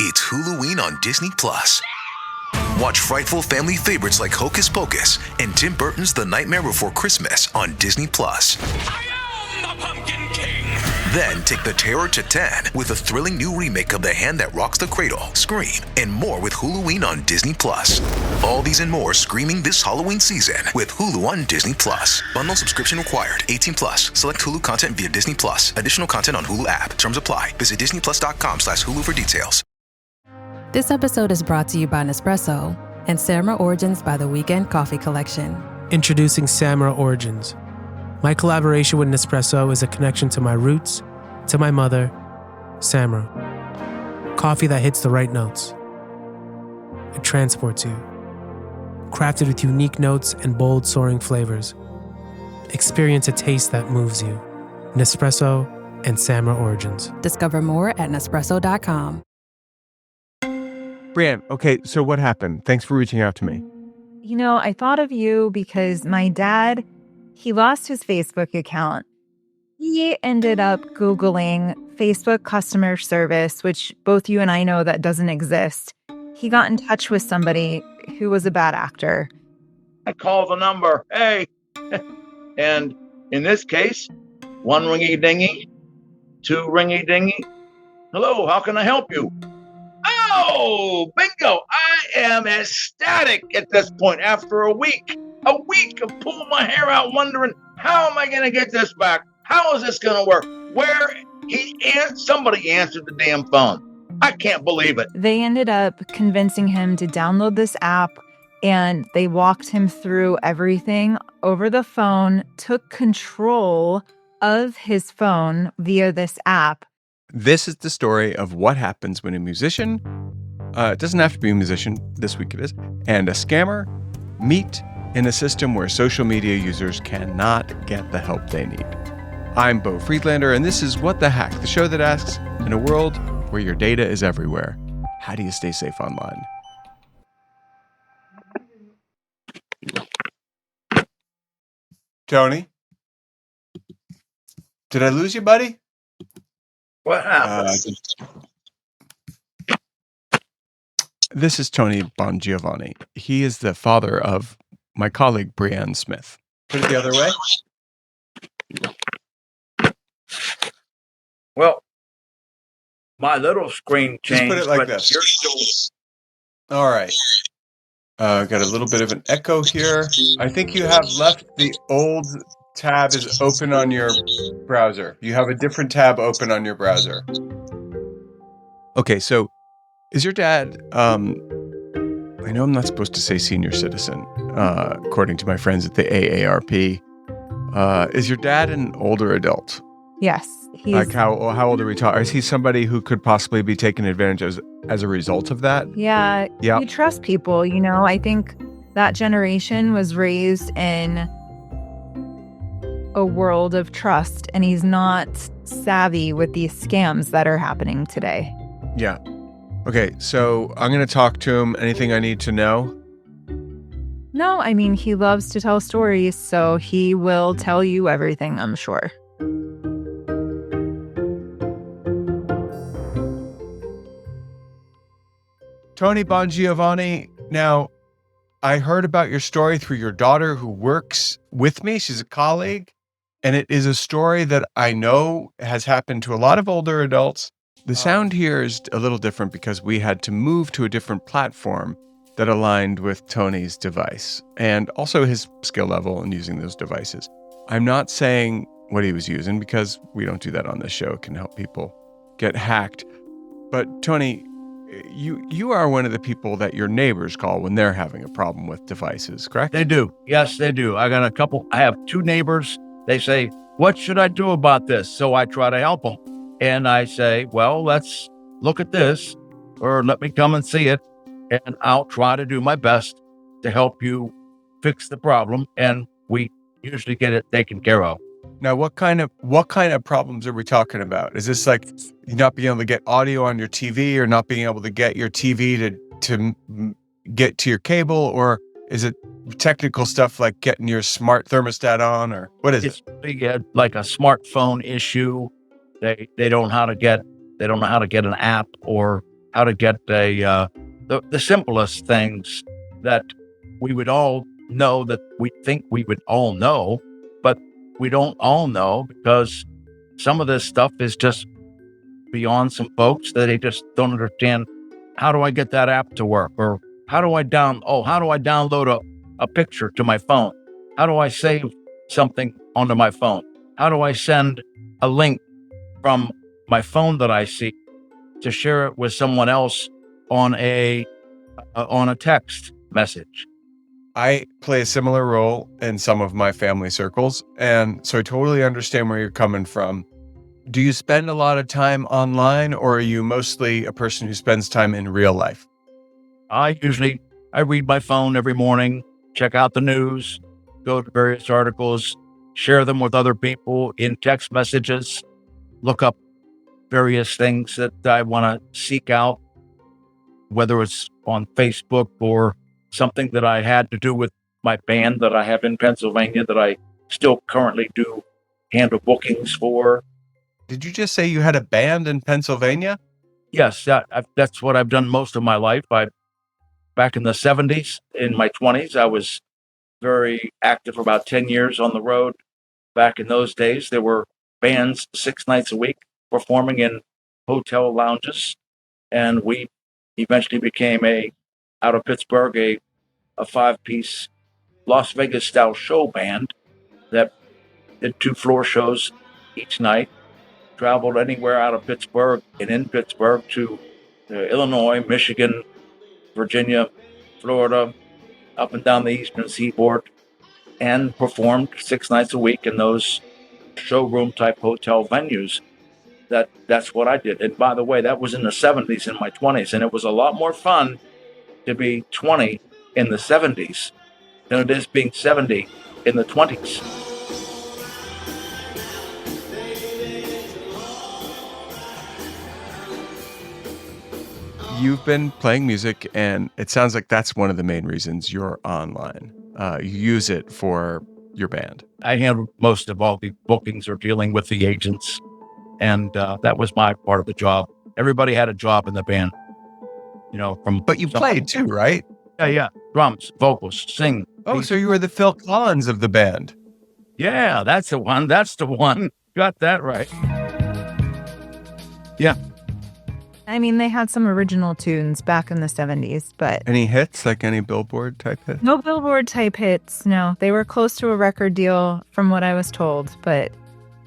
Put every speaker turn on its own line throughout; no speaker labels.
It's Huluween on Disney Plus. Watch frightful family favorites like Hocus Pocus and Tim Burton's The Nightmare Before Christmas on Disney Plus.
I am the Pumpkin King!
Then take the terror to 10 with a thrilling new remake of The Hand That Rocks the Cradle, Scream, and more with Huluween on Disney Plus. All these and more streaming this Halloween season with Hulu on Disney Plus. Bundle subscription required. 18 plus. Select Hulu content via Disney Plus. Additional content on Hulu app. Terms apply. Visit disneyplus.com/Hulu for details.
This episode is brought to you by Nespresso and Samra Origins by The Weekend Coffee Collection.
Introducing Samra Origins. My collaboration with Nespresso is a connection to my roots, to my mother, Samra. Coffee that hits the right notes. It transports you. Crafted with unique notes and bold, soaring flavors. Experience a taste that moves you. Nespresso and Samra Origins.
Discover more at Nespresso.com.
Brianne, okay, so what happened? Thanks for reaching out to me.
You know, I thought of you because my dad, he lost his Facebook account. He ended up Googling Facebook customer service, which both you and I know that doesn't exist. He got in touch with somebody who was a bad actor.
I call the number, hey. And in this case, 1 ringy-dingy, 2 ringy-dingy. Hello, how can I help you? Oh, bingo. I am ecstatic at this point after a week of pulling my hair out wondering, how am I going to get this back? How is this going to work? Somebody answered the damn phone. I can't believe it.
They ended up convincing him to download this app, and they walked him through everything over the phone, took control of his phone via this app.
This is the story of what happens when a musician, it doesn't have to be a musician, this week it is, and a scammer meet in a system where social media users cannot get the help they need. I'm Beau Friedlander, and this is What the Hack, the show that asks, in a world where your data is everywhere, how do you stay safe online? Tony? Did I lose you, buddy?
What happened?
This is Tony Bongiovanni. He is the father of my colleague, Brianne Smith. Put it the other way.
Well, my little screen changed.
Just put it like
but
this.
You're still...
All right. Got a little bit of an echo here. I think you have left the old tab is open on your browser. You have a different tab open on your browser. Okay, so is your dad, I know I'm not supposed to say senior citizen, according to my friends at the AARP. Is your dad an older adult?
Yes. He's,
like how old are we talking? Is he somebody who could possibly be taken advantage of as a result of that?
Yeah.
Yeah.
You trust people, you know. I think that generation was raised in a world of trust, and he's not savvy with these scams that are happening today.
Yeah. Okay, so I'm going to talk to him. Anything I need to know?
No, I mean, he loves to tell stories, so he will tell you everything, I'm sure.
Tony Bongiovanni, now, I heard about your story through your daughter who works with me. She's a colleague, and it is a story that I know has happened to a lot of older adults. The sound here is a little different because we had to move to a different platform that aligned with Tony's device and also his skill level in using those devices. I'm not saying what he was using because we don't do that on this show. It can help people get hacked. But Tony, you are one of the people that your neighbors call when they're having a problem with devices, correct?
They do. Yes, they do. I have 2 neighbors. They say, what should I do about this? So I try to help them. And I say, well, let's look at this, or let me come and see it. And I'll try to do my best to help you fix the problem. And we usually get it taken care of.
Now, what kind of problems are we talking about? Is this like you not being able to get audio on your TV, or not being able to get your TV to get to your cable, or is it technical stuff like getting your smart thermostat on, or what is it?
It's like a smartphone issue. They don't know how to get an app, or how to get the simplest things that we would all know, that we think we would all know, but we don't all know, because some of this stuff is just beyond some folks that they just don't understand. How do I get that app to work? Or how do I download a picture to my phone? How do I save something onto my phone? How do I send a link from my phone that I see to share it with someone else on a text message?
I play a similar role in some of my family circles, and so I totally understand where you're coming from. Do you spend a lot of time online, or are you mostly a person who spends time in real life?
I read my phone every morning, check out the news, go to various articles, share them with other people in text messages, look up various things that I want to seek out, whether it's on Facebook or something that I had to do with my band that I have in Pennsylvania that I still currently do handle bookings for.
Did you just say you had a band in Pennsylvania?
Yes, that's what I've done most of my life. Back in the 70s, in my 20s, I was very active for about 10 years on the road. Back in those days, there were bands 6 nights a week performing in hotel lounges, and we eventually became out of Pittsburgh, a 5-piece Las Vegas style show band that did 2 floor shows each night, traveled anywhere out of Pittsburgh and in Pittsburgh to Illinois, Michigan, Virginia, Florida, up and down the eastern seaboard, and performed 6 nights a week in those showroom type hotel venues. That's what I did. And by the way, that was in the 70s, in my 20s, and it was a lot more fun to be 20 in the 70s than it is being 70 in the 20s.
You've been playing music, and it sounds like that's one of the main reasons you're online. You use it for your band.
I handle most of all the bookings or dealing with the agents, and that was my part of the job. Everybody had a job in the band,
But you played too, right?
Yeah. Drums, vocals, sing.
Oh, so you were the Phil Collins of the band.
Yeah, that's the one. Got that right. Yeah.
I mean, they had some original tunes back in the 70s, but
Any hits, like any Billboard type hit?
no Billboard type hits. No, they were close to a record deal from what I was told, but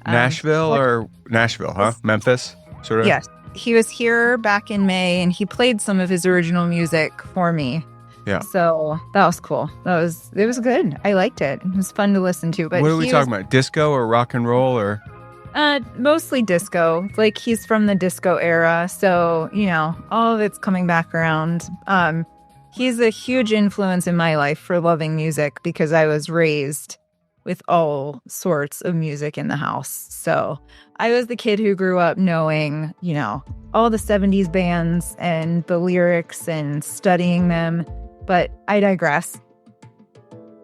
Nashville, huh? Memphis, sort of?
yes, he was here back in May and he played some of his original music for me.
Yeah.
So that was cool. It was good. I liked it. It was fun to listen to. But
What are we talking about? Disco or rock and roll or?
Mostly disco. Like, he's from the disco era, so all of it's coming back around. He's a huge influence in my life for loving music because I was raised with all sorts of music in the house. So I was the kid who grew up knowing, all the 70s bands and the lyrics and studying them. But I digress.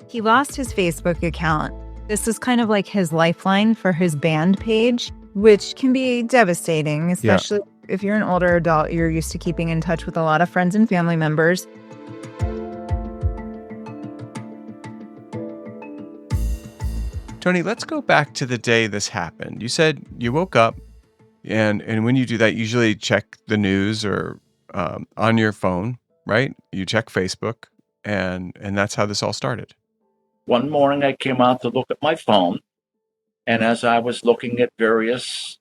He lost his Facebook account. This is kind of like his lifeline for his band page, which can be devastating, especially if you're an older adult. You're used to keeping in touch with a lot of friends and family members.
Tony, let's go back to the day this happened. You said you woke up, and when you do that, you usually check the news or on your phone, right? You check Facebook, and that's how this all started.
One morning I came out to look at my phone, and as I was looking at various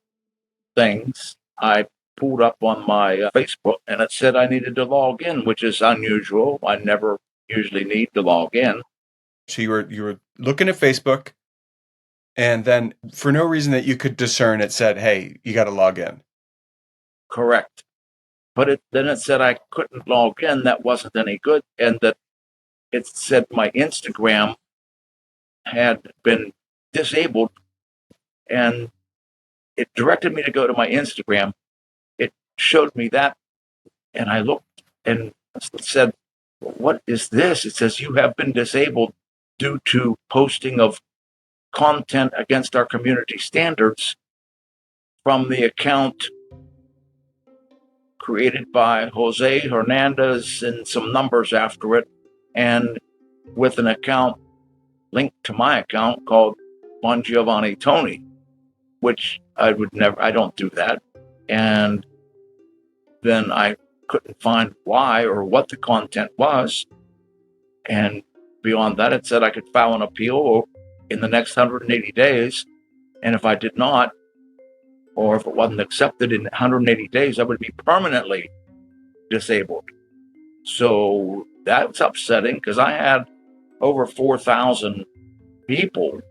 things, I pulled up on my Facebook, and it said I needed to log in, which is unusual. I never usually need to log in.
So you were looking at Facebook, and then for no reason that you could discern, it said, "Hey, you got to log in."
Correct. But then it said I couldn't log in. That wasn't any good, and that it said my Instagram had been disabled, and it directed me to go to my Instagram. It showed me that, and I looked and said, "What is this?" It says you have been disabled due to posting of content against our community standards from the account created by Jose Hernandez and some numbers after it, and with an account linked to my account called Bon Giovanni Tony, which I don't do that. And then I couldn't find why or what the content was. And beyond that, it said I could file an appeal in the next 180 days. And if I did not, or if it wasn't accepted in 180 days, I would be permanently disabled. So that's upsetting because I had over 4,000 people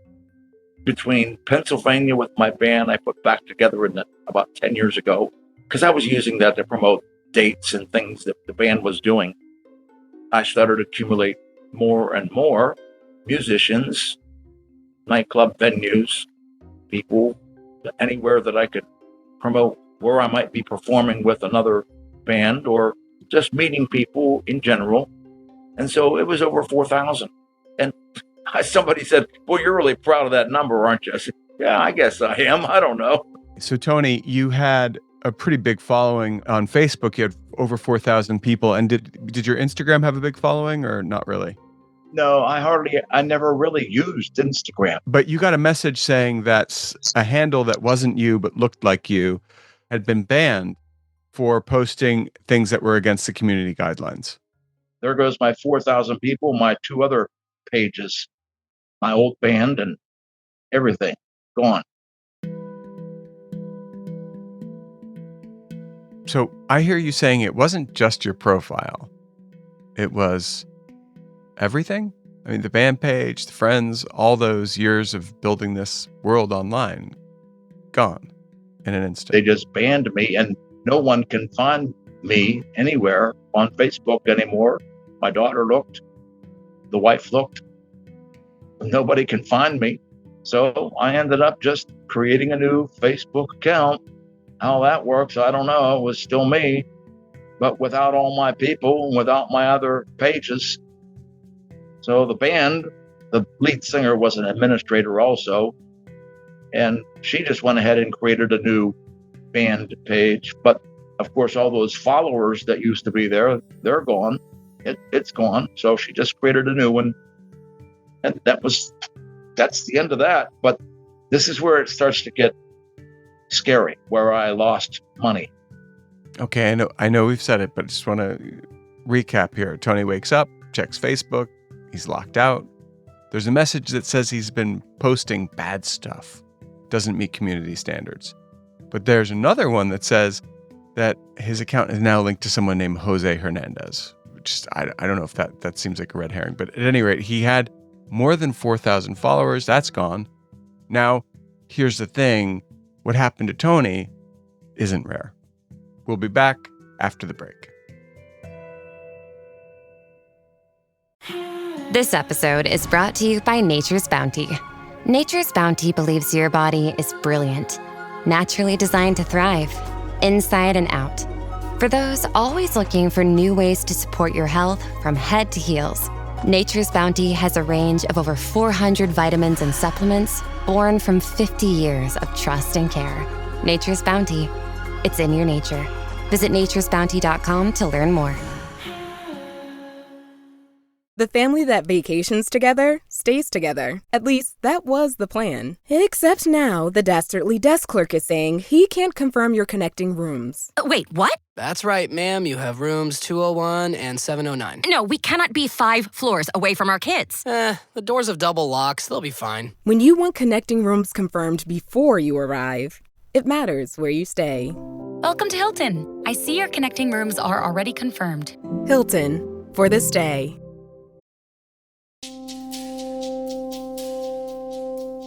between Pennsylvania with my band I put back together about 10 years ago, because I was using that to promote dates and things that the band was doing. I started to accumulate more and more musicians, nightclub venues, people, anywhere that I could promote where I might be performing with another band or just meeting people in general. And so it was over 4,000. And somebody said, well, you're really proud of that number, aren't you? I said, yeah, I guess I am. I don't know.
So, Tony, you had a pretty big following on Facebook. You had over 4,000 people. And did your Instagram have a big following or not really?
No, I never really used Instagram.
But you got a message saying that a handle that wasn't you but looked like you had been banned for posting things that were against the community guidelines.
There goes my 4,000 people, my 2 other pages, my old band and everything gone.
So I hear you saying it wasn't just your profile. It was everything? I mean, the band page, the friends, all those years of building this world online, gone in an instant.
They just banned me, and no one can find me anywhere on Facebook anymore. My daughter looked, the wife looked. Nobody can find me. So I ended up just creating a new Facebook account. How that works, I don't know. It was still me, but without all my people and without my other pages. So the band, the lead singer was an administrator also, and she just went ahead and created a new band page. But of course, all those followers that used to be there, they're gone. It's gone. So she just created a new one. And that's the end of that. But this is where it starts to get scary, where I lost money.
Okay, I know we've said it, but I just want to recap here. Tony wakes up, checks Facebook. He's locked out. There's a message that says he's been posting bad stuff. Doesn't meet community standards. But there's another one that says that his account is now linked to someone named Jose Hernandez. Which I don't know if that seems like a red herring. But at any rate, he had more than 4,000 followers. That's gone. Now, here's the thing. What happened to Tony isn't rare. We'll be back after the break.
This episode is brought to you by Nature's Bounty. Nature's Bounty believes your body is brilliant, naturally designed to thrive, inside and out. For those always looking for new ways to support your health from head to heels, Nature's Bounty has a range of over 400 vitamins and supplements born from 50 years of trust and care. Nature's Bounty. It's in your nature. Visit naturesbounty.com to learn more.
The family that vacations together stays together. At least, that was the plan. Except now, the Dastardly desk clerk is saying he can't confirm your connecting rooms.
Wait, what?
That's right, ma'am. You have rooms 201 and 709.
No, we cannot be 5 floors away from our kids.
The doors have double locks. They'll be fine.
When you want connecting rooms confirmed before you arrive, it matters where you stay.
Welcome to Hilton. I see your connecting rooms are already confirmed.
Hilton, for the stay.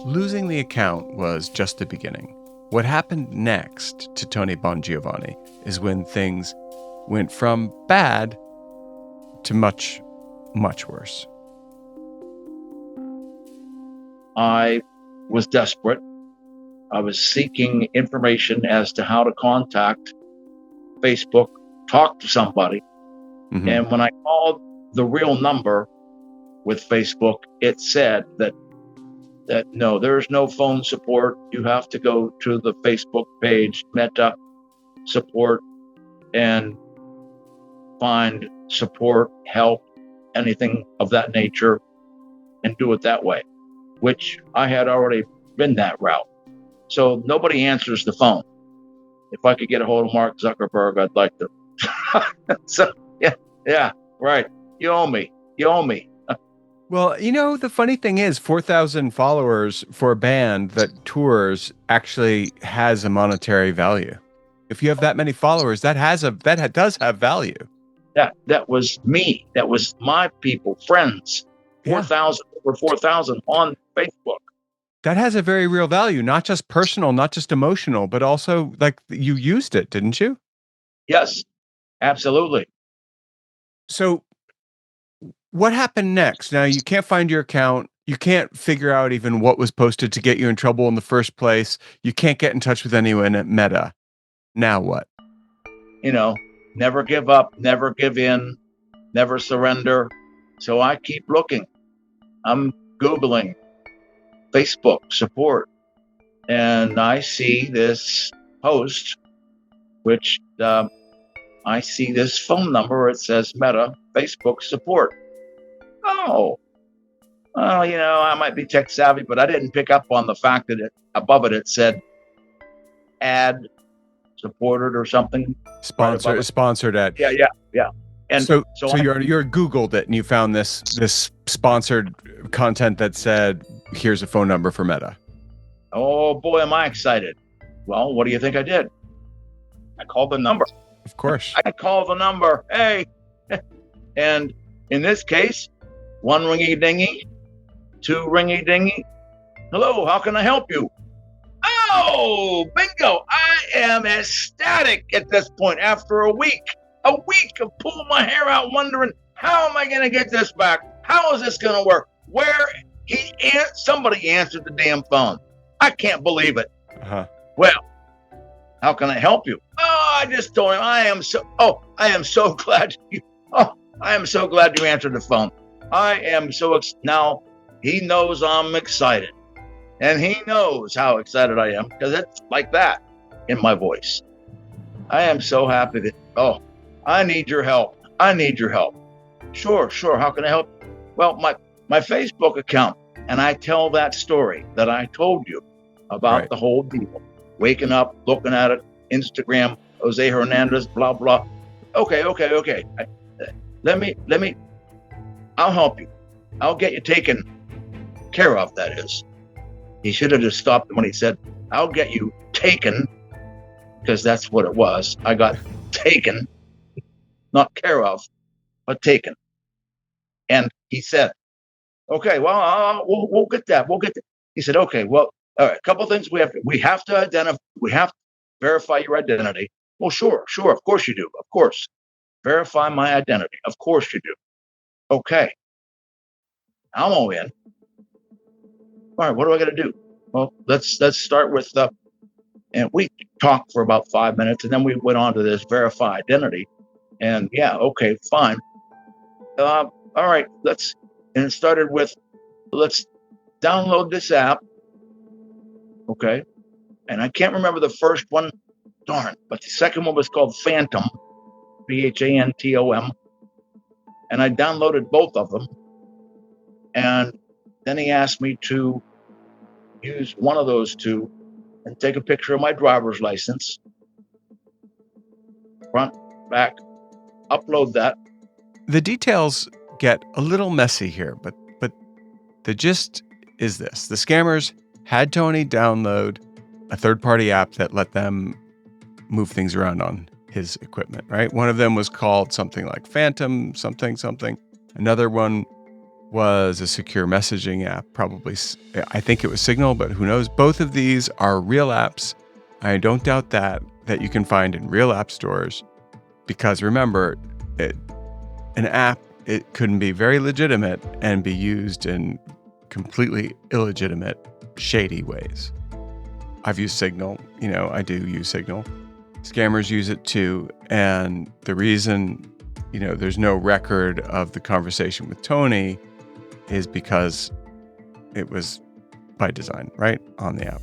Losing the account was just the beginning. What happened next to Tony Bon Giovanni is when things went from bad to much, much worse.
I was desperate. I was seeking information as to how to contact Facebook, talk to somebody. Mm-hmm. And when I called the real number with Facebook, it said that no, there's no phone support. You have to go to the Facebook page, Meta support, and find support, help, anything of that nature, and do it that way, which I had already been that route. So nobody answers the phone. If I could get a hold of Mark Zuckerberg, I'd like to. So, yeah, right. You owe me.
Well, the funny thing is 4,000 followers for a band that tours actually has a monetary value. If you have that many followers, that does have value.
That was me. That was my people, friends. 4,000, over 4,000 on Facebook.
That has a very real value, not just personal, not just emotional, but also like you used it, didn't you?
Yes, absolutely.
So what happened next? Now you can't find your account. You can't figure out even what was posted to get you in trouble in the first place. You can't get in touch with anyone at Meta. Now what?
Never give up, never give in, never surrender. So I keep looking. I'm Googling Facebook support, and I see this post, which I see this phone number. It says Meta Facebook support. Oh, well, I might be tech savvy, but I didn't pick up on the fact that above it said ad supported or something.
Sponsored ad.
Yeah. And
so you're Googled it and you found this sponsored content that said, here's a phone number for Meta.
Oh boy, am I excited. Well, what do you think I did? I called the number.
Of course.
I called the number. Hey. And in this case, 1 ringy dingy, 2 ringy dingy. Hello, how can I help you? Oh, bingo. I am ecstatic at this point after a week of pulling my hair out wondering, how am I going to get this back? How is this going to work? Somebody answered the damn phone. I can't believe it. Well, how can I help you? Oh, I just told him I am so glad you answered the phone. I am so now he knows I'm excited, and he knows how excited I am because it's like that in my voice. I am so happy that, I need your help. Sure. How can I help? Well, my Facebook account, and I tell that story that I told you about the whole deal. Waking up, looking at it, Instagram, Jose Hernandez, blah, blah. Okay. Let me, I'll help you. I'll get you taken care of, that is. He should have just stopped when he said, I'll get you taken, because that's what it was. I got taken, not care of, but taken. And he said, okay, well, we'll get that. He said, okay, well, all right, a couple of things we have to verify your identity. Well, sure, of course you do. Of course. Verify my identity. Of course you do. Okay. I'm all in. All right, what do I got to do? Well, let's start with and we talked for about 5 minutes, and then we went on to this verify identity. And yeah, okay, fine. All right, and it started with, let's download this app. Okay. And I can't remember the first one, darn, but the second one was called Phantom, Phantom. And I downloaded both of them. And then he asked me to use one of those two and take a picture of my driver's license, front, back, upload that.
The details get a little messy here, but the gist is this. The scammers had Tony download a third-party app that let them move things around on his equipment, right? One of them was called something like Phantom, something. Another one was a secure messaging app, probably, I think it was Signal, but who knows? Both of these are real apps. I don't doubt that you can find in real app stores, because remember, an app, it couldn't be very legitimate and be used in completely illegitimate, shady ways. I've used Signal, I do use Signal. Scammers use it too. And the reason, there's no record of the conversation with Tony is because it was by design, right? On the app.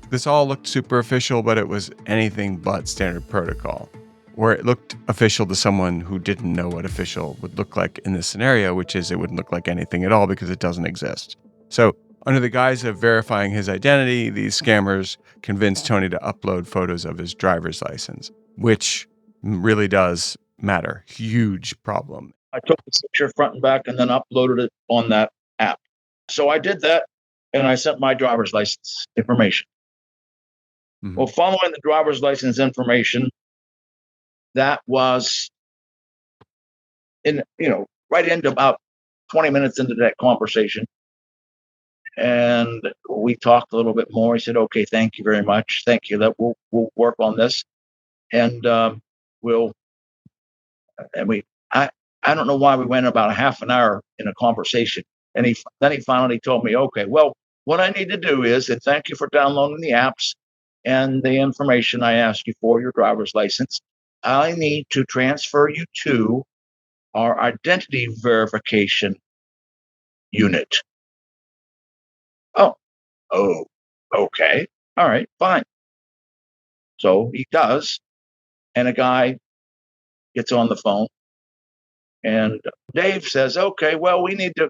This all looked super official, but it was anything but standard protocol. or it looked official to someone who didn't know what official would look like in this scenario, which is it wouldn't look like anything at all because it doesn't exist. So under the guise of verifying his identity, these scammers convinced Tony to upload photos of his driver's license, which really does matter. Huge problem.
I took the picture front and back and then uploaded it on that app. So I did that, and I sent my driver's license information.
Mm-hmm.
Well, following the driver's license information, that was right into about 20 minutes into that conversation. And we talked a little bit more. He said, okay, thank you very much. Thank you. That we'll work on this. And I don't know why we went about a half an hour in a conversation. And then he finally told me, okay, well, what I need to do is, and thank you for downloading the apps and the information I asked you for, your driver's license. I need to transfer you to our identity verification unit. Oh, okay. All right, fine. So he does. And a guy gets on the phone. And Dave says, okay, well, we need to,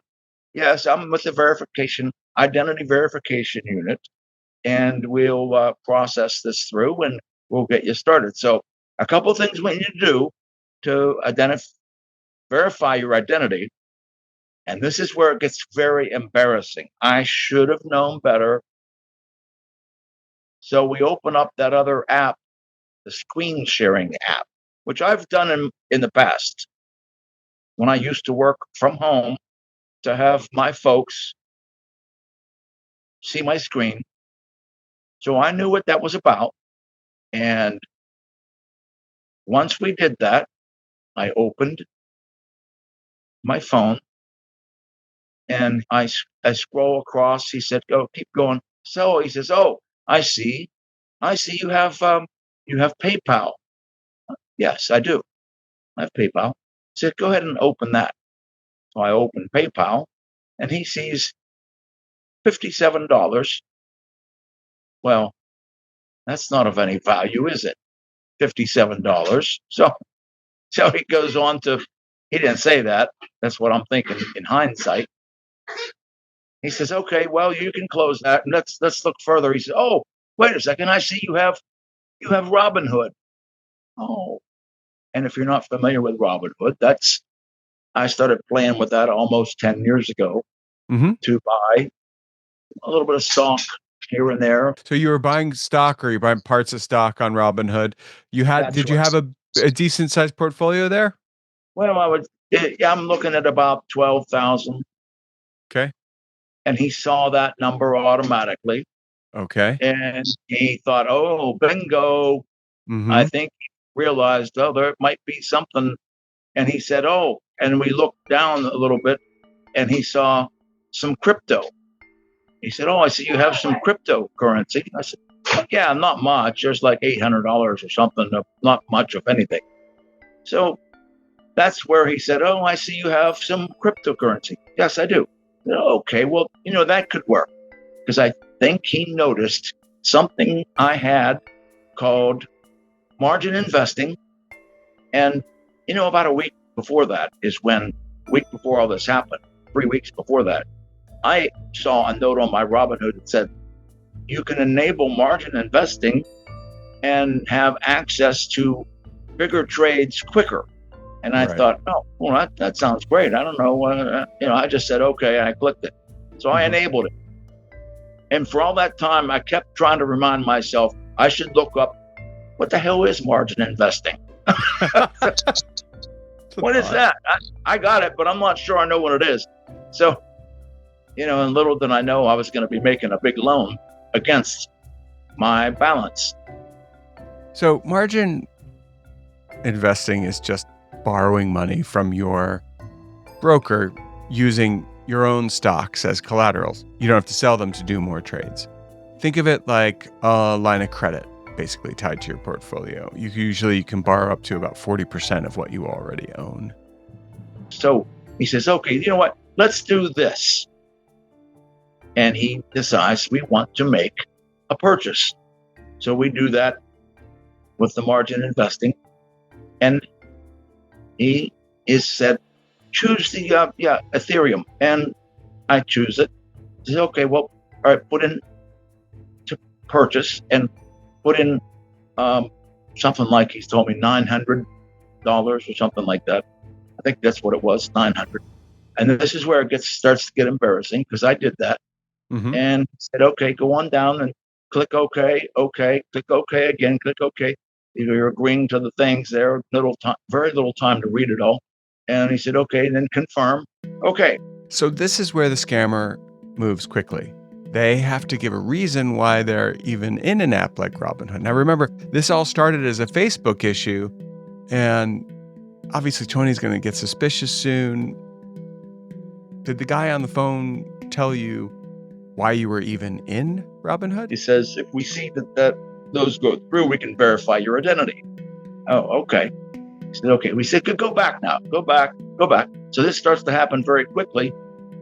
yes, I'm with the identity verification unit. And we'll process this through and we'll get you started. So a couple of things we need to do to verify your identity. And this is where it gets very embarrassing. I should have known better. So we open up that other app, the screen sharing app, which I've done in the past when I used to work from home to have my folks see my screen. So I knew what that was about. And once we did that, I opened my phone and I scroll across. He said, go, keep going. So he says, oh, I see you have PayPal. Yes, I do. I have PayPal. He said, go ahead and open that. So I open PayPal and he sees $57. Well, that's not of any value, is it? $57. So he goes on to, he didn't say that. That's what I'm thinking in hindsight. He says, okay, well, you can close that. And let's look further. He says, oh, wait a second. I see you have Robinhood. Oh, and if you're not familiar with Robinhood, I started playing with that almost 10 years ago to buy a little bit of stock here and there.
So you were buying stock, or you're buying parts of stock on Robinhood. You have a decent sized portfolio there?
Well, I'm looking at about 12,000.
Okay.
And he saw that number automatically.
Okay.
And he thought, oh, bingo.
Mm-hmm.
I think he realized, oh, there might be something. And he said, oh, and we looked down a little bit and he saw some crypto. He said, oh, I see you have some cryptocurrency. I said, oh, yeah, not much. There's like $800 or something, not much of anything. So that's where he said, oh, I see you have some cryptocurrency. Yes, I do. I said, okay, well, that could work. Because I think he noticed something I had called margin investing. And, about a week before that is when, week before all this happened, 3 weeks before that, I saw a note on my Robinhood that said, you can enable margin investing and have access to bigger trades quicker. And I thought, oh, well, that sounds great. I don't know. I just said, okay, and I clicked it. So I enabled it. And for all that time, I kept trying to remind myself, I should look up, what the hell is margin investing? What is that? I got it, but I'm not sure I know what it is. So, and little did I know I was going to be making a big loan against my balance.
So margin investing is just borrowing money from your broker using your own stocks as collaterals. You don't have to sell them to do more trades. Think of it like a line of credit, basically tied to your portfolio. You can borrow up to about 40% of what you already own.
So he says, okay, you know what? Let's do this. And he decides we want to make a purchase. So we do that with the margin investing. And he is said, choose the Ethereum. And I choose it. He said, okay, well, all right, put in to purchase and put in something like, he's told me $900 or something like that. I think that's what it was, 900. And this is where it starts to get embarrassing, because I did that.
Mm-hmm.
And said, okay, go on down and click OK, click OK again, click OK. You're agreeing to the things there. Very little time to read it all. And he said, okay, then confirm. Okay.
So this is where the scammer moves quickly. They have to give a reason why they're even in an app like Robinhood. Now, remember, this all started as a Facebook issue, and obviously Tony's going to get suspicious soon. Did the guy on the phone tell you why you were even in Robinhood?
He says, if we see that those go through, we can verify your identity. Oh, okay. He said, okay. We said, go back now. Go back. So this starts to happen very quickly.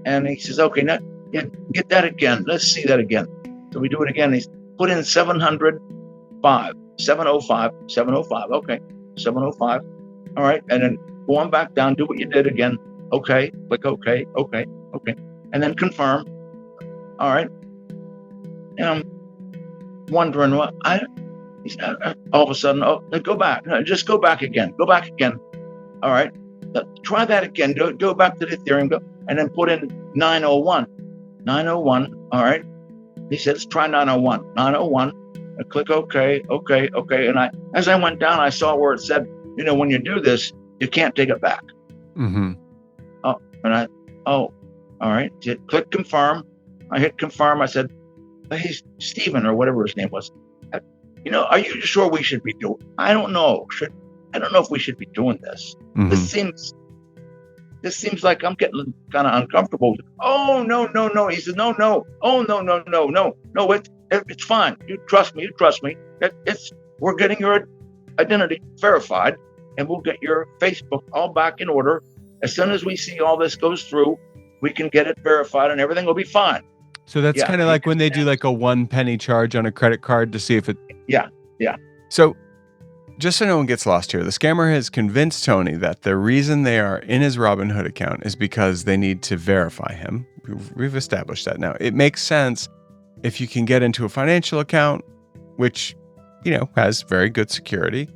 And he says, okay, now get that again. Let's see that again. So we do it again. He's put in 705. Okay, 705. All right. And then go on back down, do what you did again. Okay, click OK. And then confirm. All right. And I'm wondering all of a sudden, go back. No, just go back again. All right. Try that again. Go back to the Ethereum, and then put in 901. All right. He says, try 901. I click OK. And as I went down, I saw where it said, when you do this, you can't take it back.
Mm-hmm.
All right. Click confirm. I hit confirm. I said, hey, Stephen, or whatever his name was, are you sure we should be doing? I don't know. I don't know if we should be doing this.
Mm-hmm.
This seems like I'm getting kind of uncomfortable. Oh, no. He said, no. Oh, no. It's fine. You trust me. We're getting your identity verified, and we'll get your Facebook all back in order. As soon as we see all this goes through, we can get it verified, and everything will be fine.
So that's kind of like when they do like a 1 penny charge on a credit card to see if it...
Yeah.
So just so no one gets lost here, the scammer has convinced Tony that the reason they are in his Robinhood account is because they need to verify him. We've established that now. It makes sense if you can get into a financial account, which, has very good security.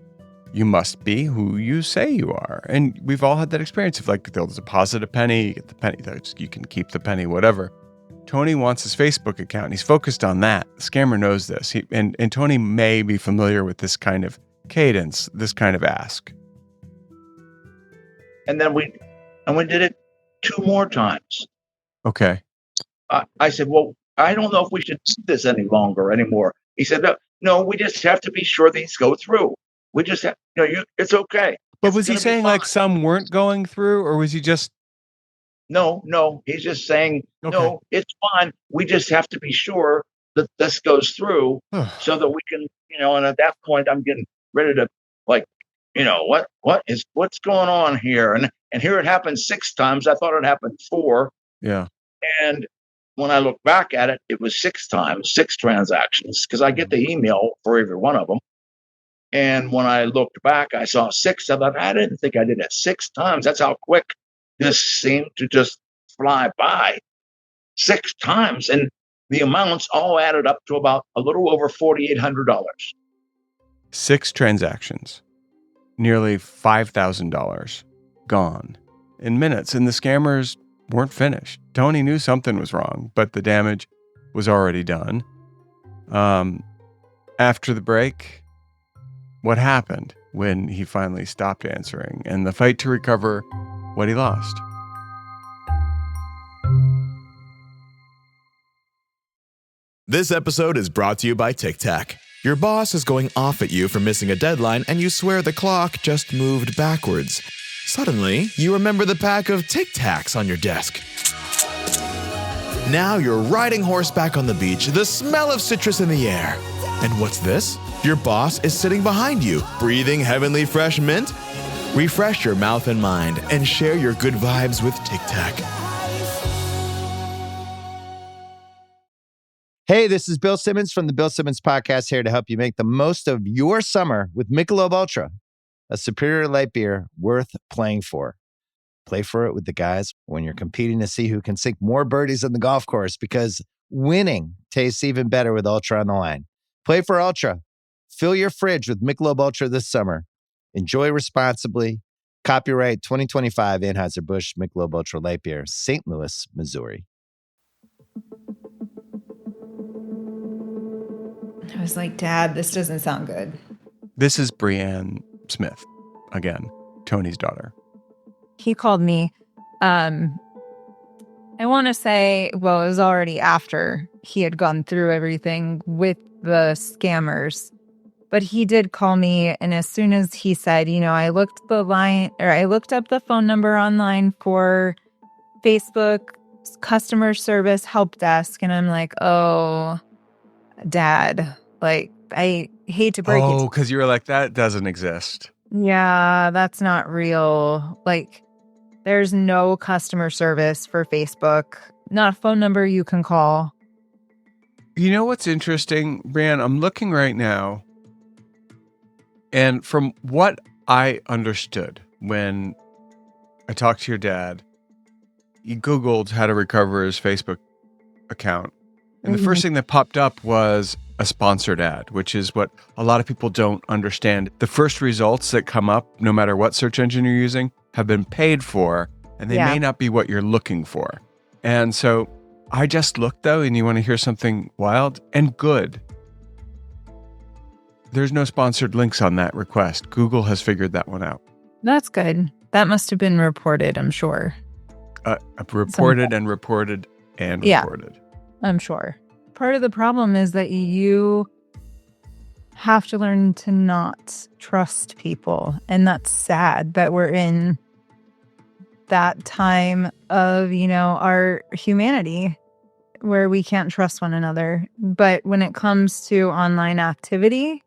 You must be who you say you are. And we've all had that experience of like, they'll deposit a penny, you get the penny, you can keep the penny, whatever. Tony wants his Facebook account, and he's focused on that. The scammer knows this. And Tony may be familiar with this kind of cadence, this kind of ask. And then we did it 2 more times. Okay.
I said, well, I don't know if we should do this anymore. He said, no, we just have to be sure these go through. We just have, it's okay.
But was he saying like some weren't going through, or was he just...
No, he's just saying, no, it's fine. We just have to be sure that this goes through so that we can, and at that point I'm getting ready to what's going on here? And here it happened 6 times. I thought it happened 4.
Yeah.
And when I look back at it, it was 6 times, 6 transactions, because I get the email for every one of them. And when I looked back, I saw 6. I thought, I didn't think I did it 6 times. That's how quick this seemed to just fly by. 6 times. And the amounts all added up to about a little over $4,800.
6 transactions, nearly $5,000 gone in minutes. And the scammers weren't finished. Tony knew something was wrong, but the damage was already done. After the break, what happened when he finally stopped answering, and the fight to recover what he lost.
This episode is brought to you by Tic Tac. Your boss is going off at you for missing a deadline, and you swear the clock just moved backwards. Suddenly, you remember the pack of Tic Tacs on your desk. Now you're riding horseback on the beach, the smell of citrus in the air. And what's this? Your boss is sitting behind you, breathing heavenly fresh mint. Refresh your mouth and mind and share your good vibes with Tic Tac.
Hey, this is Bill Simmons from the Bill Simmons Podcast, here to help you make the most of your summer with Michelob Ultra. a superior light beer worth playing for. Play for it with the guys when you're competing to see who can sink more birdies on the golf course, because winning tastes even better with Ultra on the line. Play for Ultra. Fill your fridge with Michelob Ultra this summer. Enjoy responsibly. Copyright 2025 Anheuser-Busch Michelob Ultra Light Beer, St. Louis, Missouri.
I was like, Dad, this doesn't sound good.
This is Brianne Smith, again, Tony's daughter.
He called me. I want to say, well, it was already after he had gone through everything with the scammers. But he did call me, and as soon as he said, I looked up the phone number online for Facebook customer service help desk, and I'm like, oh, Dad, like, I hate to break it.
Oh, because you were like, that doesn't exist.
Yeah, that's not real. Like, there's no customer service for Facebook, not a phone number you can call.
You know what's interesting, Brianne? I'm looking right now. And from what I understood when I talked to your dad, he Googled how to recover his Facebook account. And the first thing that popped up was a sponsored ad, which is what a lot of people don't understand. The first results that come up, no matter what search engine you're using, have been paid for, and they may not be what you're looking for. And so I just looked, though, and you want to hear something wild and good. There's no sponsored links on that request. Google has figured that one out.
That's good. That must have been reported, I'm sure.
Reported and reported and reported.
I'm sure. Part of the problem is that you have to learn to not trust people. And that's sad that we're in that time of, our humanity where we can't trust one another. But when it comes to online activity,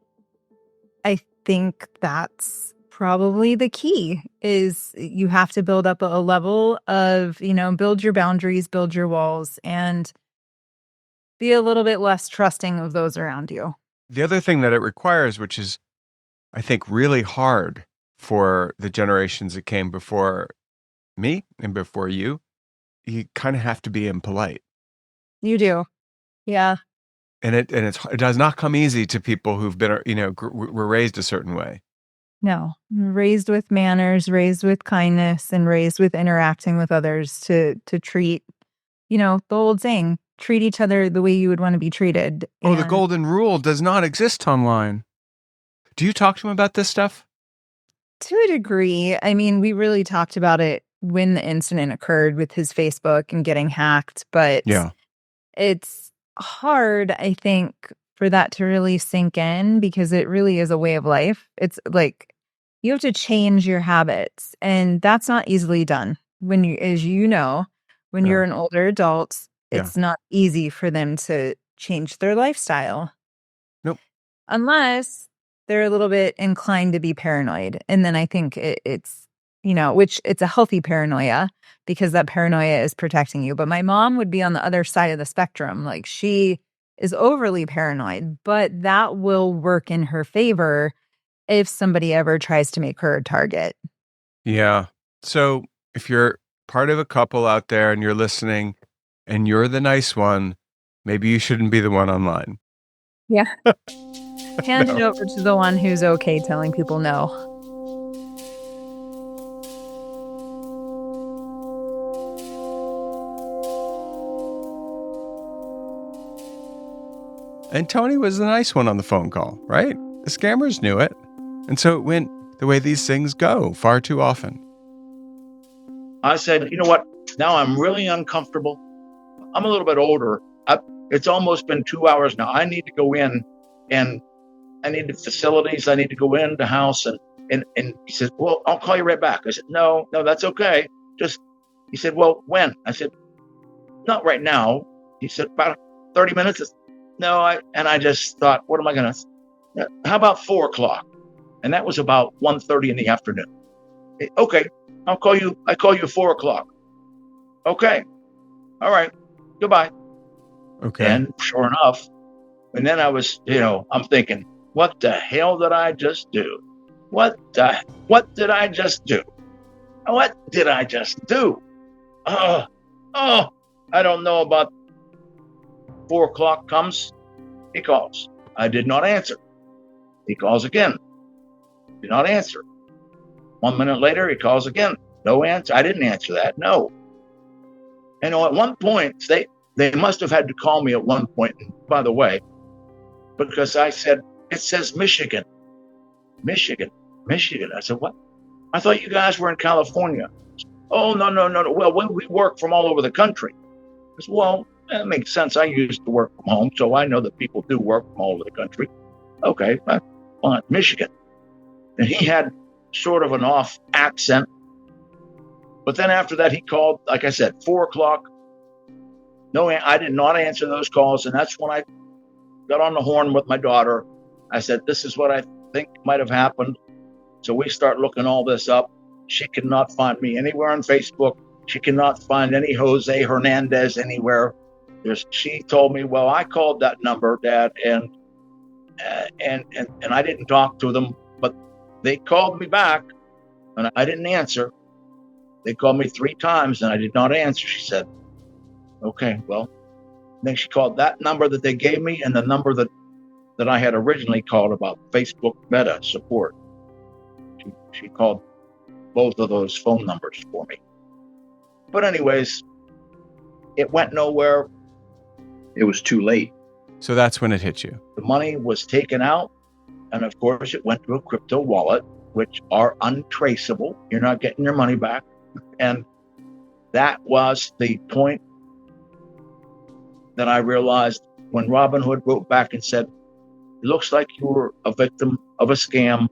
I think that's probably the key. Is you have to build up a level of, build your boundaries, build your walls, and be a little bit less trusting of those around you.
The other thing that it requires, which is, I think, really hard for the generations that came before me and before you kind of have to be impolite.
You do. Yeah.
And it does not come easy to people who've been, were raised a certain way.
No, raised with manners, raised with kindness, and raised with interacting with others to treat, the old saying, treat each other the way you would want to be treated.
Oh, the golden rule does not exist online. Do you talk to him about this stuff?
To a degree. I mean, we really talked about it when the incident occurred with his Facebook and getting hacked, but it's hard, I think, for that to really sink in, because it really is a way of life. It's like you have to change your habits, and that's not easily done. When you, as you know, when you're an older adult, it's not easy for them to change their lifestyle.
Nope.
Unless they're a little bit inclined to be paranoid. And then I think it's, which it's a healthy paranoia, because that paranoia is protecting you. But my mom would be on the other side of the spectrum. Like, she is overly paranoid, but that will work in her favor if somebody ever tries to make her a target.
Yeah. So if you're part of a couple out there and you're listening and you're the nice one, maybe you shouldn't be the one online.
Yeah. Hand it over to the one who's okay telling people no.
And Tony was the nice one on the phone call, right? The scammers knew it. And so it went the way these things go far too often.
I said, you know what? Now I'm really uncomfortable. I'm a little bit older. It's almost been 2 hours now. I need to go in, and I need the facilities. I need to go in the house. And he said, well, I'll call you right back. I said, no, that's okay. He said, well, when? I said, not right now. He said, about 30 minutes. No, I just thought, what am I going to, how about 4:00? And that was about 1:30 in the afternoon. Okay, I call you at 4:00. Okay. All right. Goodbye.
Okay.
And sure enough, and then I was, I'm thinking, what the hell did I just do? What did I just do? What did I just do? I don't know about 4 o'clock comes. He calls. I did not answer. He calls again. Did not answer. 1 minute later, he calls again. No answer. I didn't answer that. No. And at one point, they must have had to call me at one point, by the way, because I said, it says Michigan. Michigan. I said, what? I thought you guys were in California. Oh, no. Well, we work from all over the country. I said, well, that makes sense. I used to work from home, so I know that people do work from all over the country. Okay, Michigan. And he had sort of an off accent. But then after that, he called, like I said, 4 o'clock. No, I did not answer those calls. And that's when I got on the horn with my daughter. I said, this is what I think might have happened. So we start looking all this up. She cannot find me anywhere on Facebook. She cannot find any Jose Hernandez anywhere. She told me, well, I called that number, Dad, and I didn't talk to them, but they called me back and I didn't answer. They called me 3 times and I did not answer. She said, okay, well, then she called that number that they gave me and the number that I had originally called about Facebook Meta support. She called both of those phone numbers for me. But anyways, it went nowhere. It was too late.
So that's when it hit you.
The money was taken out. And of course, it went to a crypto wallet, which are untraceable. You're not getting your money back. And that was the point that I realized when Robinhood wrote back and said, it looks like you were a victim of a scam.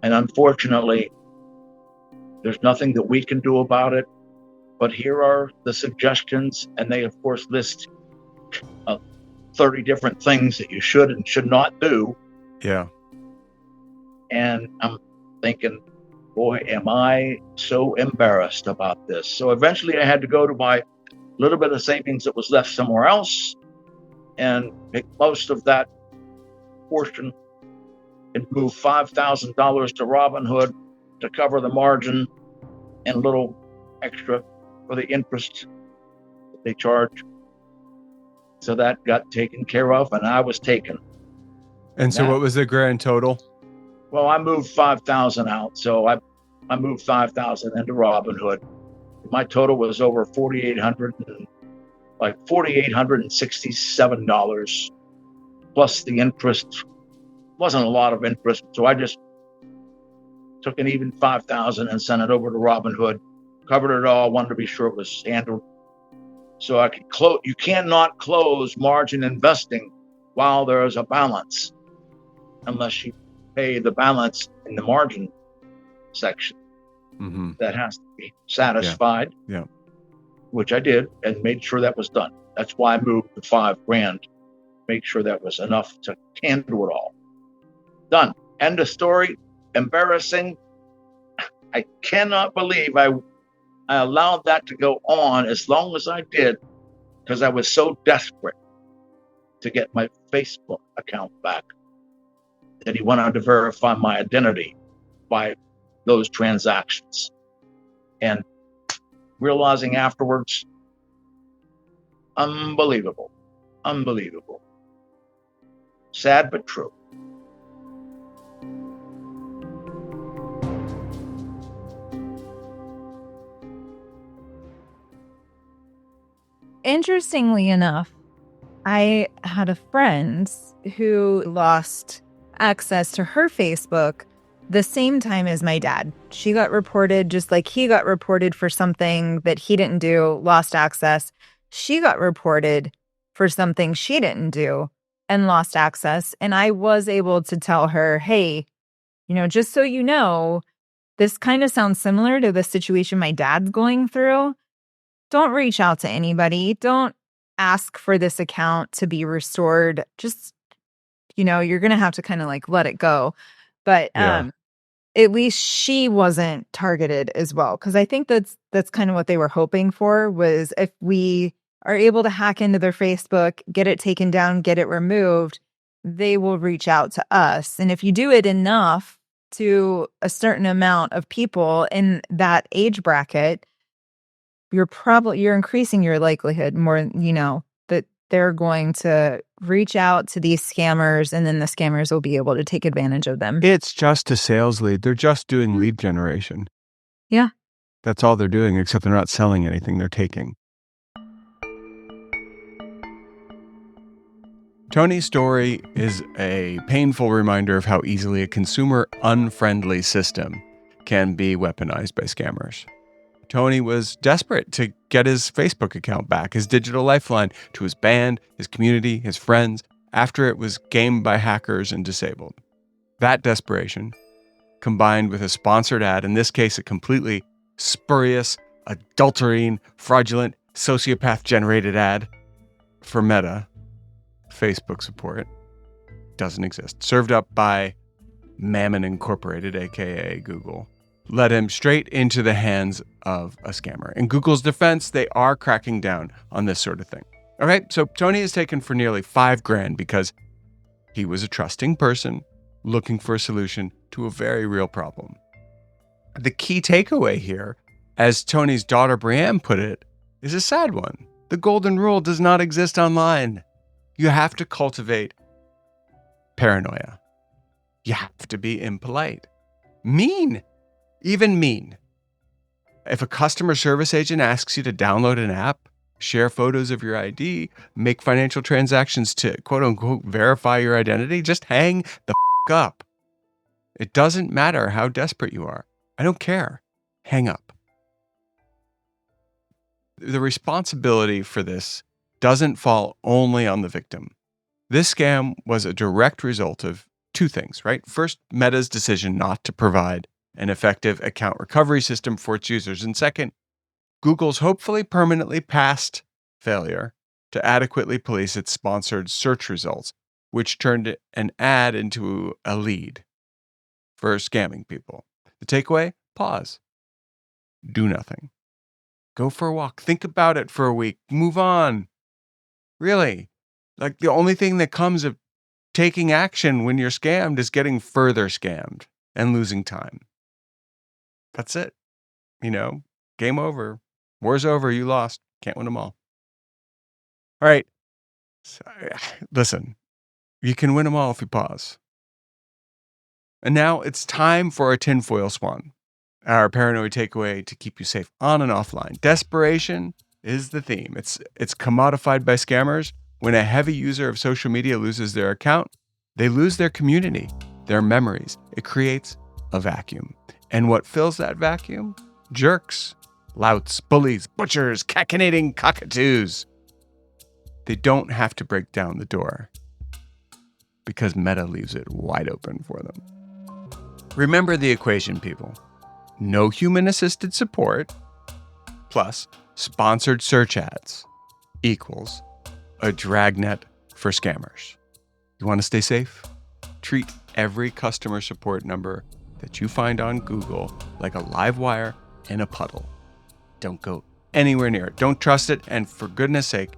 And unfortunately, there's nothing that we can do about it. But here are the suggestions. And they, of course, list 30 different things that you should and should not do.
Yeah.
And I'm thinking, boy, am I so embarrassed about this. So eventually I had to go to my little bit of savings that was left somewhere else and make most of that portion and move $5,000 to Robinhood to cover the margin and a little extra for the interest that they charge. So that got taken care of and I was taken.
And so what was the grand total?
Well, I moved 5,000 out. So I moved 5,000 into Robinhood. My total was over $4,867 plus the interest. Wasn't a lot of interest. So I just took an even 5,000 and sent it over to Robinhood, covered it all, wanted to be sure it was handled. So I could close. You cannot close margin investing while there is a balance unless you pay the balance in the margin section. Mm-hmm. That has to be satisfied.
Yeah.
Which I did and made sure that was done. That's why I moved the $5,000, make sure that was enough to handle it all. Done. End of story. Embarrassing. I cannot believe I allowed that to go on as long as I did because I was so desperate to get my Facebook account back that he wanted to verify my identity by those transactions. And realizing afterwards, unbelievable. Sad but true.
Interestingly enough, I had a friend who lost access to her Facebook the same time as my dad. She got reported just like he got reported for something that he didn't do, lost access. She got reported for something she didn't do and lost access. And I was able to tell her, hey, just so you know, this kind of sounds similar to the situation my dad's going through. Don't reach out to anybody. Don't ask for this account to be restored. Just, you're going to have to kind of like let it go. But at least she wasn't targeted as well. Because I think that's kind of what they were hoping for was if we are able to hack into their Facebook, get it taken down, get it removed, they will reach out to us. And if you do it enough to a certain amount of people in that age bracket, you're increasing your likelihood more, that they're going to reach out to these scammers, and then the scammers will be able to take advantage of them.
It's just a sales lead. They're just doing lead generation.
Yeah.
That's all they're doing, except they're not selling anything, they're taking. Tony's story is a painful reminder of how easily a consumer-unfriendly system can be weaponized by scammers. Tony was desperate to get his Facebook account back, his digital lifeline to his band, his community, his friends, after it was gamed by hackers and disabled. That desperation, combined with a sponsored ad, in this case a completely spurious, adulterine, fraudulent, sociopath-generated ad for Meta, Facebook support, doesn't exist, served up by Mammon Incorporated, aka Google, led him straight into the hands of a scammer. In Google's defense, they are cracking down on this sort of thing. All right, so Tony is taken for nearly $5,000 because he was a trusting person looking for a solution to a very real problem. The key takeaway here, as Tony's daughter Brienne put it, is a sad one. The golden rule does not exist online. You have to cultivate paranoia. You have to be impolite. Mean. Even mean. If a customer service agent asks you to download an app, share photos of your ID, make financial transactions to quote unquote verify your identity, just hang the up. It doesn't matter how desperate you are. I don't care. Hang up. The responsibility for this doesn't fall only on the victim. This scam was a direct result of two things, right? First, Meta's decision not to provide an effective account recovery system for its users. And second, Google's hopefully permanently past failure to adequately police its sponsored search results, which turned an ad into a lead for scamming people. The takeaway? Pause. Do nothing. Go for a walk. Think about it for a week. Move on. Really. Like, the only thing that comes of taking action when you're scammed is getting further scammed and losing time. That's it. Game over. War's over. You lost. Can't win them all. All right. So, listen, you can win them all if you pause. And now it's time for our tinfoil swan, our paranoid takeaway to keep you safe on and offline. Desperation is the theme. It's commodified by scammers. When a heavy user of social media loses their account, they lose their community, their memories. It creates a vacuum. And what fills that vacuum? Jerks, louts, bullies, butchers, cachinnating cockatoos. They don't have to break down the door because Meta leaves it wide open for them. Remember the equation, people. No human-assisted support plus sponsored search ads equals a dragnet for scammers. You want to stay safe? Treat every customer support number that you find on Google like a live wire in a puddle. Don't go anywhere near it. Don't trust it. And for goodness sake,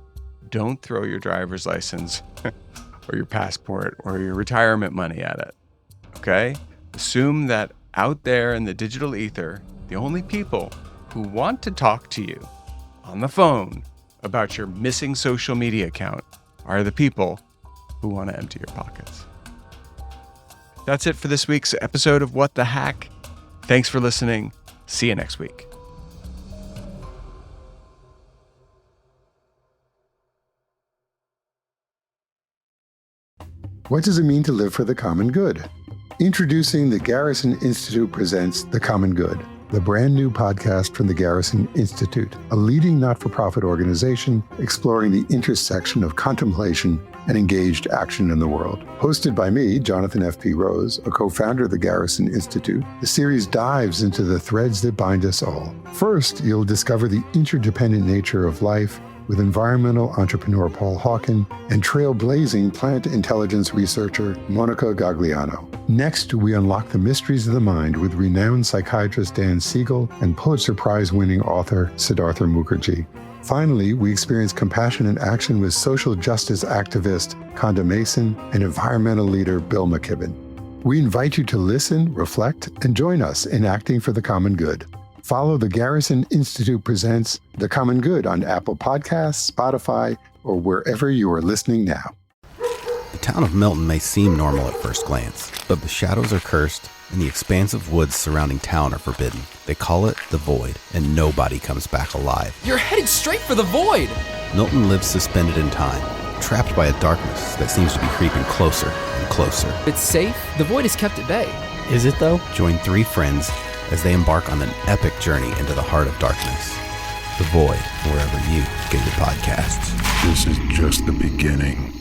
don't throw your driver's license or your passport or your retirement money at it. Okay? Assume that out there in the digital ether, the only people who want to talk to you on the phone about your missing social media account are the people who want to empty your pockets. That's it for this week's episode of What the Hack. Thanks for listening. See you next week.
What does it mean to live for the common good? Introducing the Garrison Institute presents The Common Good, the brand new podcast from the Garrison Institute, a leading not-for-profit organization exploring the intersection of contemplation and engaged action in the world. Hosted by me, Jonathan F.P. Rose, a co-founder of the Garrison Institute, the series dives into the threads that bind us all. First, you'll discover the interdependent nature of life with environmental entrepreneur Paul Hawken and trailblazing plant intelligence researcher Monica Gagliano. Next, we unlock the mysteries of the mind with renowned psychiatrist Dan Siegel and Pulitzer Prize-winning author Siddhartha Mukherjee. Finally, we experience compassion and action with social justice activist Conda Mason and environmental leader Bill McKibben. We invite you to listen, reflect, and join us in acting for the common good. Follow the Garrison Institute Presents The Common Good on Apple Podcasts, Spotify, or wherever you are listening now.
The town of Milton may seem normal at first glance, but the shadows are cursed and the expansive woods surrounding town are forbidden. They call it the Void, and nobody comes back alive.
You're headed straight for the Void!
Milton lives suspended in time, trapped by a darkness that seems to be creeping closer and closer.
It's safe. The Void is kept at bay.
Is it though? Join 3 friends as they embark on an epic journey into the heart of darkness. The Void, wherever you get your podcasts.
This is just the beginning.